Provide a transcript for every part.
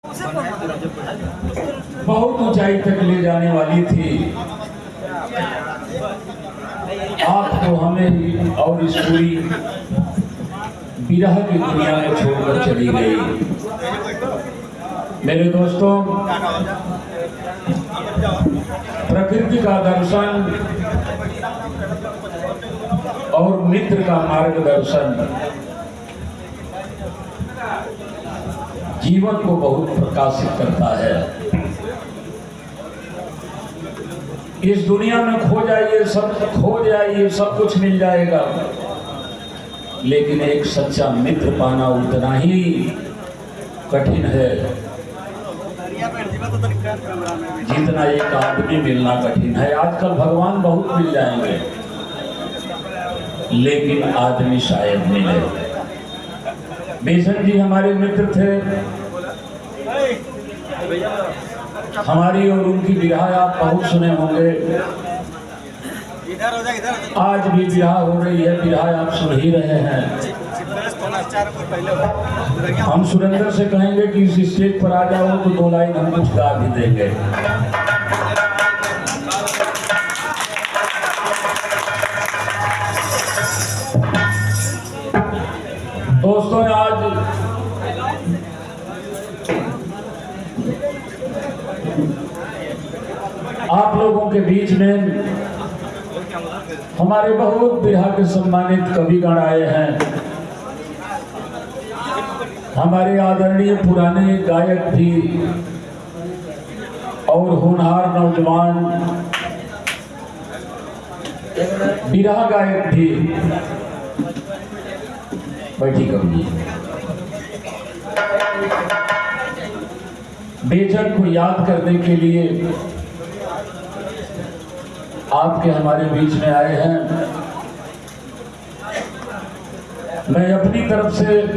बहुत ऊंचाई तक ले जाने वाली थी। आपको हमें और इस पूरी विरह की दुनिया में छोड़कर चली गई। मेरे दोस्तों, प्रकृति का दर्शन और मित्र का मार्गदर्शन जीवन को बहुत प्रकाशित करता है। इस दुनिया में खो जाइए, सब कुछ मिल जाएगा, लेकिन एक सच्चा मित्र पाना उतना ही कठिन है जितना एक आदमी मिलना कठिन है। आजकल भगवान बहुत मिल जाएंगे, लेकिन आदमी शायद मिले। बेसन जी हमारे मित्र थे। हमारी और उनकी विरह आप बहुत सुने होंगे। आज भी विरह हो रही है, विरह आप सुन ही रहे हैं। हम सुरेंद्र से कहेंगे कि इस स्टेज पर आ जाओ तो 2 लाइन हम कुछ गा भी देंगे। दोस्तों, आज आप लोगों के बीच में हमारे बहुत विरह के सम्मानित कविगण आए हैं। हमारे आदरणीय पुराने गायक भी और होनहार नौजवान विरह गायक भी। बैठी कवि बेचन को याद करने के लिए आपके हमारे बीच में आए हैं। मैं अपनी तरफ से,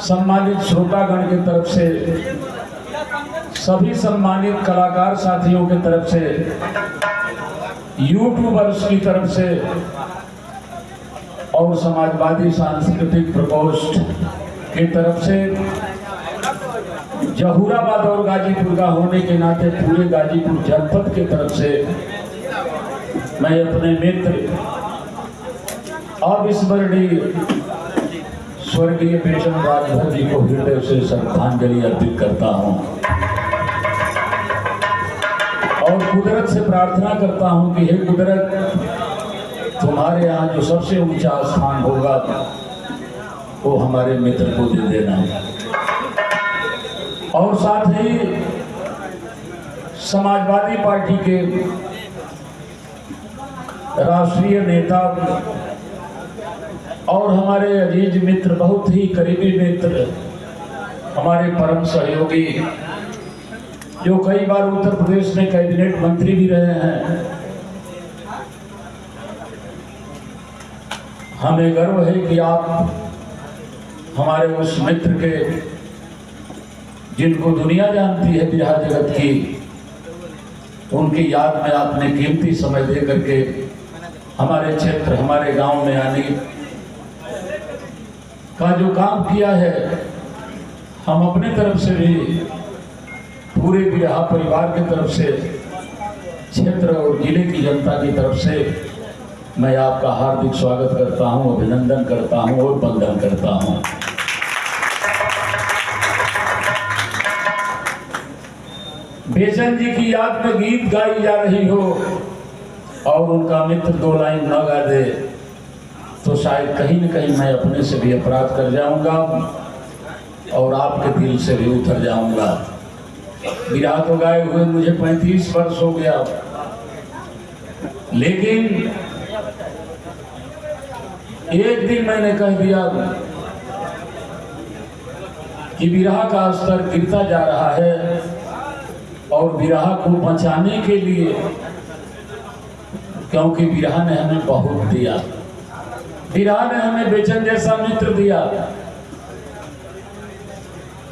सम्मानित श्रोतागण की तरफ से, सभी सम्मानित कलाकार साथियों की तरफ से, यूट्यूबर्स की तरफ से और समाजवादी सांस्कृतिक प्रकोष्ठ की तरफ से, जहूराबाद और गाजीपुर का होने के नाते पूरे गाजीपुर जनपद की तरफ से मैं अपने मित्र अविस्मरणीय स्वर्गीय बेचन राजभर जी को हृदय से श्रद्धांजलि अर्पित करता हूं और कुदरत से प्रार्थना करता हूं कि हे कुदरत, तुम्हारे यहाँ जो सबसे ऊंचा स्थान होगा वो हमारे मित्र को दे देना। और साथ ही समाजवादी पार्टी के राष्ट्रीय नेता और हमारे अजीज मित्र, बहुत ही करीबी मित्र, हमारे परम सहयोगी, जो कई बार उत्तर प्रदेश में कैबिनेट मंत्री भी रहे हैं। हमें गर्व है कि आप हमारे उस मित्र के, जिनको दुनिया जानती है विरह जगत की, उनकी याद में आपने कीमती समय दे करके हमारे क्षेत्र, हमारे गांव में आने का जो काम किया है, हम अपने तरफ से भी, पूरे विरह परिवार की तरफ से, क्षेत्र और जिले की जनता की तरफ से मैं आपका हार्दिक स्वागत करता हूं, अभिनंदन करता हूं और वंदन करता हूं। बेचन जी की याद में गीत गाई जा रही हो और उनका मित्र 2 लाइन न गा दे तो शायद कहीं न कहीं मैं अपने से भी अपराध कर जाऊंगा और आपके दिल से भी उतर जाऊंगा। विरह तो गाए हुए मुझे 35 वर्ष हो गया, लेकिन एक दिन मैंने कह दिया कि विरह का स्तर गिरता जा रहा है और विरह को बचाने के लिए, क्योंकि विरह ने हमें बहुत दिया, विरह ने हमें बेचन जैसा मित्र दिया,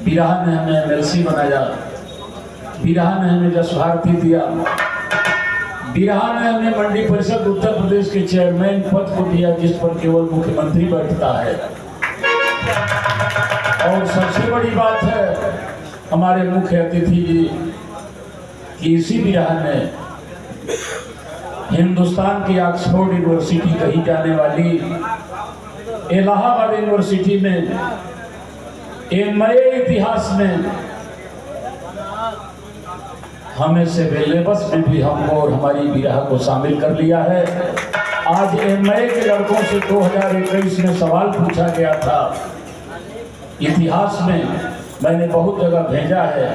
विरह ने हमें एमएलसी बनाया, विरह ने हमें जस भारती दिया, विरह ने हमें मंडी परिषद उत्तर प्रदेश के चेयरमैन पद को दिया, जिस पर केवल मुख्यमंत्री बैठता है। और सबसे बड़ी बात है हमारे मुख्य अतिथि जी की इसी बिरहा ने हिंदुस्तान की ऑक्सफोर्ड यूनिवर्सिटी कही जाने वाली इलाहाबाद यूनिवर्सिटी में एमए इतिहास में हमें से सिलेबस में भी हमको और हमारी बिरहा को शामिल कर लिया है। आज एमए के लड़कों से 2021 में सवाल पूछा गया था। इतिहास में मैंने बहुत जगह भेजा है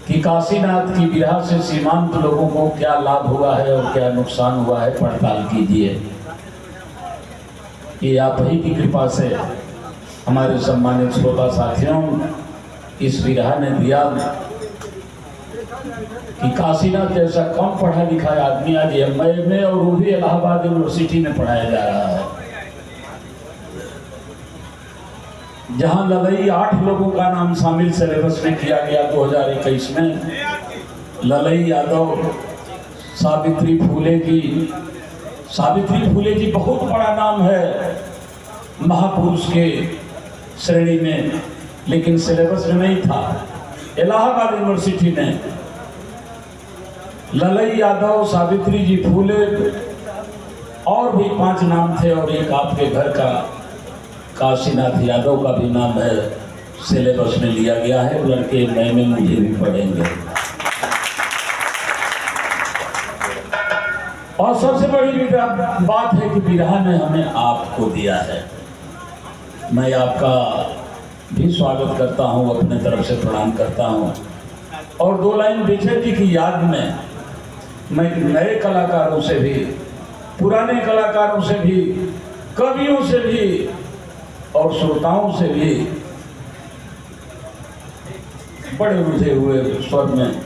कि काशीनाथ की बिरहा से सीमांत लोगों को क्या लाभ हुआ है और क्या नुकसान हुआ है, पड़ताल कीजिए। ये आप ही की कृपा से हमारे सम्मानित श्रोता साथियों इस बिरहा ने दिया कि काशीनाथ जैसा कम पढ़ा लिखा आदमी आज एमए में और वो भी इलाहाबाद यूनिवर्सिटी में पढ़ाया जा रहा है, जहां ललई 8 लोगों का नाम शामिल सिलेबस में किया गया 2021 में। ललई यादव, सावित्री फूले जी बहुत बड़ा नाम है महापुरुष के श्रेणी में, लेकिन सिलेबस में नहीं था। इलाहाबाद यूनिवर्सिटी में ललई यादव, सावित्री जी फूले और भी 5 नाम थे और एक आपके घर का काशीनाथ यादव का भी नाम है, सिलेबस में लिया गया है। लड़के नए में मुझे भी पढ़ेंगे। और सबसे बड़ी बात है कि बिरहा ने हमें आपको दिया है। मैं आपका भी स्वागत करता हूं, अपने तरफ से प्रणाम करता हूं। और 2 लाइन बेचन जी की याद में मैं नए कलाकारों से भी, पुराने कलाकारों से भी, कवियों से भी और श्रोताओं से भी बड़े उलझे हुए स्वर में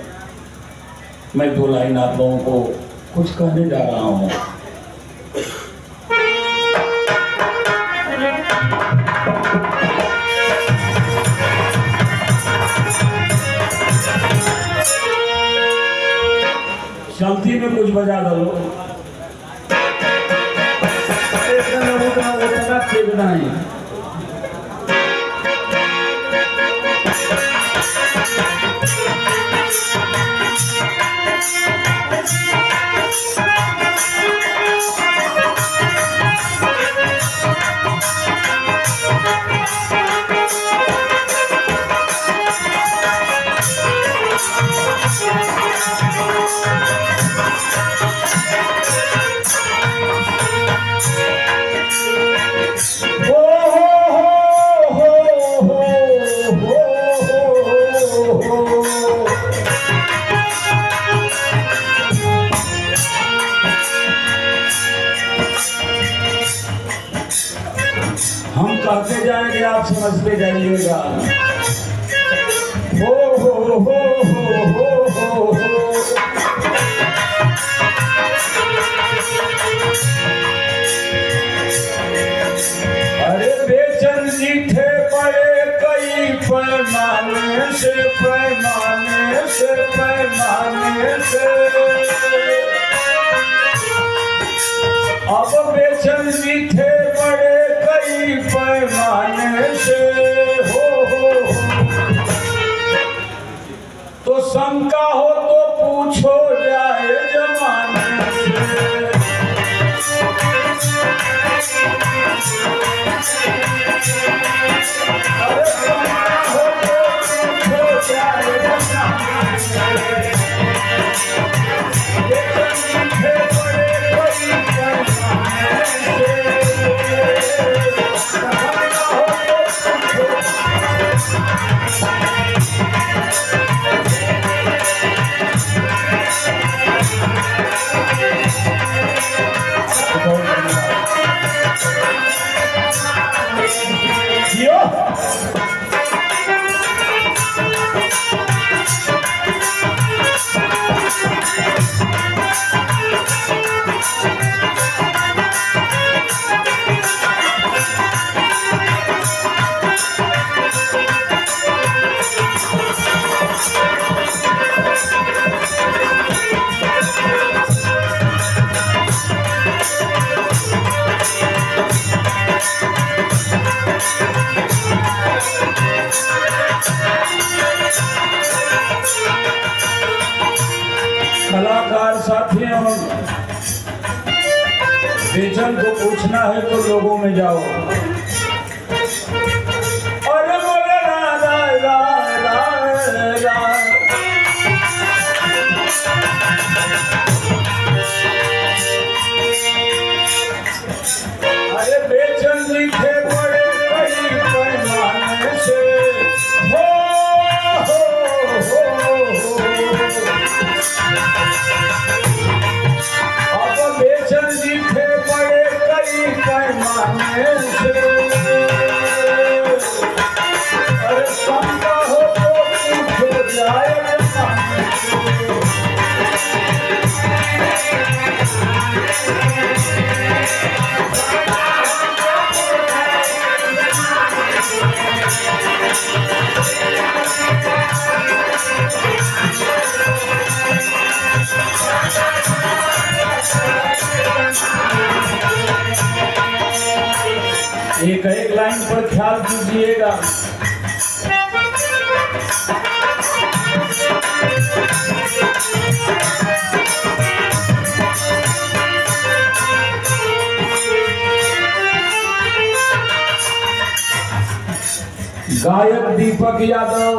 मैं 2 लाइन आप लोगों को कुछ कहने जा रहा हूं। चलती में कुछ बजा दो, उतना ठीक नहीं। हम कहते जाएंगे, आप समझते जाइएगा। हो हो हो हो हो हो हो। अरे बेचन जी थे बड़े कई पैमाने से, पैमाने से, पैमाने से। अब बेचन जी थे बड़े कई पैमाने से। हो तो शंका हो तो पूछो जाए जमाने से। अरे शंका हो तो पूछो जाए जमाने से। कलाकार साथियों, बेचन को पूछना है तो लोगों में जाओ और बोले रा रा रा रा रा। अरे बेचन जी थे बड़े कई पैमाने से, हो अब बेचन जी थे बड़े कई पैमाने से। अरे शंका हो तो पूछो जाए एक एक लाइन पर ख्याल कीजिएगा। गायक दीपक यादव।